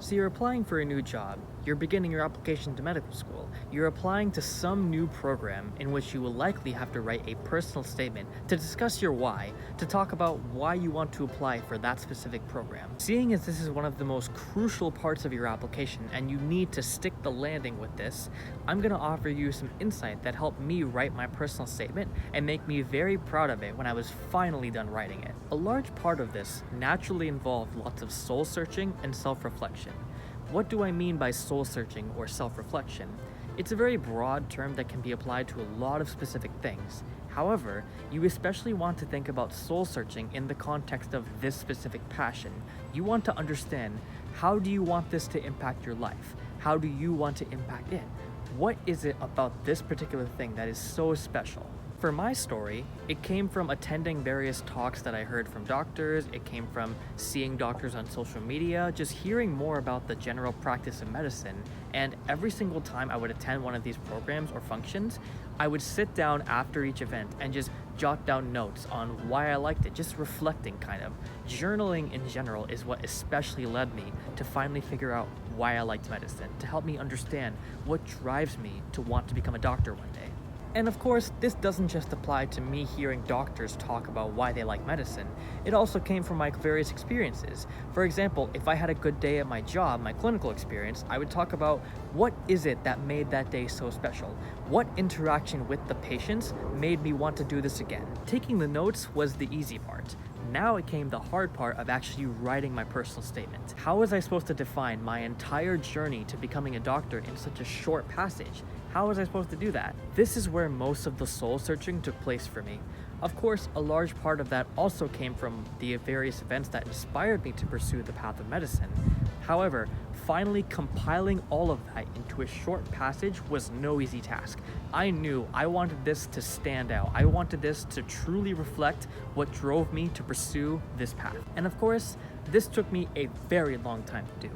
So you're applying for a new job, you're beginning your application to medical school, you're applying to some new program in which you will likely have to write a personal statement to discuss your why, to talk about why you want to apply for that specific program. Seeing as this is one of the most crucial parts of your application and you need to stick the landing with this, I'm going to offer you some insight that helped me write my personal statement and make me very proud of it when I was finally done writing it. A large part of this naturally involved lots of soul searching and self-reflection. What do I mean by soul searching or self-reflection? It's a very broad term that can be applied to a lot of specific things. However, you especially want to think about soul searching in the context of this specific passion. You want to understand, how do you want this to impact your life? How do you want to impact it? What is it about this particular thing that is so special? For my story, it came from attending various talks that I heard from doctors, it came from seeing doctors on social media, just hearing more about the general practice of medicine, and every single time I would attend one of these programs or functions, I would sit down after each event and just jot down notes on why I liked it, just reflecting kind of. Journaling in general is what especially led me to finally figure out why I liked medicine, to help me understand what drives me to want to become a doctor one day. And of course, this doesn't just apply to me hearing doctors talk about why they like medicine. It also came from my various experiences. For example, if I had a good day at my job, my clinical experience, I would talk about what is it that made that day so special? What interaction with the patients made me want to do this again? Taking the notes was the easy part. Now it came the hard part of actually writing my personal statement. How was I supposed to define my entire journey to becoming a doctor in such a short passage? How was I supposed to do that? This is where most of the soul searching took place for me. Of course, a large part of that also came from the various events that inspired me to pursue the path of medicine. However, finally compiling all of that into a short passage was no easy task. I knew I wanted this to stand out. I wanted this to truly reflect what drove me to pursue this path. And of course, this took me a very long time to do.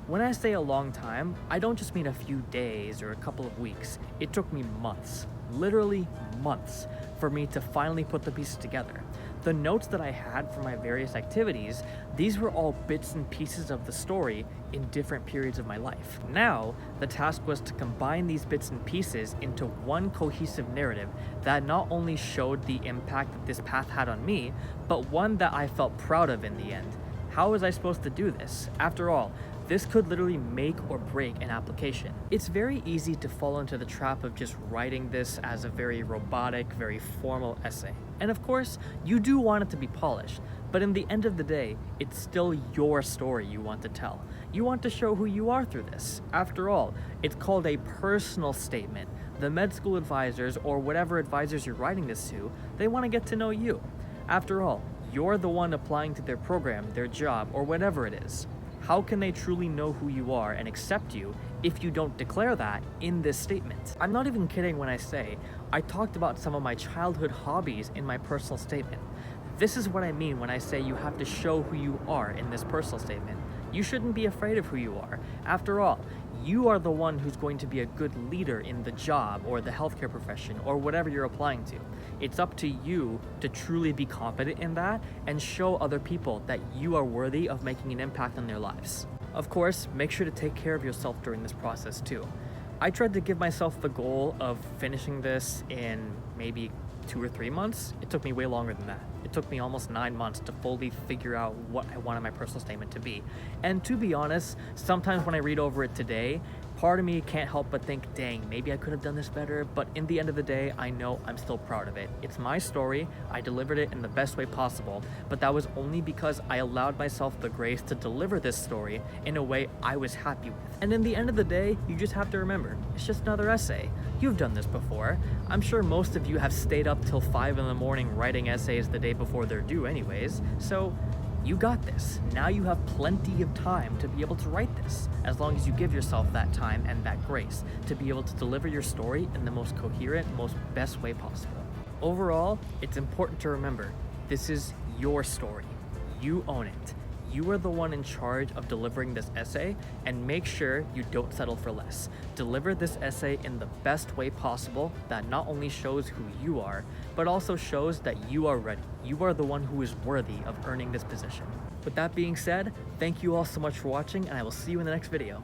When I say a long time, I don't just mean a few days or a couple of weeks. It took me months, literally months, for me to finally put the pieces together. The notes that I had for my various activities, these were all bits and pieces of the story in different periods of my life. Now, the task was to combine these bits and pieces into one cohesive narrative that not only showed the impact that this path had on me, but one that I felt proud of in the end. How was I supposed to do this? After all, this could literally make or break an application. It's very easy to fall into the trap of just writing this as a very robotic, very formal essay. And of course, you do want it to be polished, but in the end of the day, it's still your story you want to tell. You want to show who you are through this. After all, it's called a personal statement. The med school advisors, or whatever advisors you're writing this to, they want to get to know you. After all, you're the one applying to their program, their job, or whatever it is. How can they truly know who you are and accept you if you don't declare that in this statement? I'm not even kidding when I say I talked about some of my childhood hobbies in my personal statement. This is what I mean when I say you have to show who you are in this personal statement. You shouldn't be afraid of who you are. After all, you are the one who's going to be a good leader in the job or the healthcare profession or whatever you're applying to. It's up to you to truly be confident in that and show other people that you are worthy of making an impact on their lives. Of course, make sure to take care of yourself during this process too. I tried to give myself the goal of finishing this in maybe 2 or 3 months. It took me way longer than that. It took me almost 9 months to fully figure out what I wanted my personal statement to be. And to be honest, sometimes when I read over it today, part of me can't help but think, dang, maybe I could have done this better, but in the end of the day, I know I'm still proud of it. It's my story, I delivered it in the best way possible, but that was only because I allowed myself the grace to deliver this story in a way I was happy with. And in the end of the day, you just have to remember, it's just another essay. You've done this before. I'm sure most of you have stayed up till 5 in the morning writing essays the day before they're due anyways, so you got this. Now you have plenty of time to be able to write this, as long as you give yourself that time and that grace to be able to deliver your story in the most coherent, most best way possible. Overall, it's important to remember, this is your story. You own it. You are the one in charge of delivering this essay, and make sure you don't settle for less. Deliver this essay in the best way possible that not only shows who you are, but also shows that you are ready. You are the one who is worthy of earning this position. With that being said, thank you all so much for watching, and I will see you in the next video.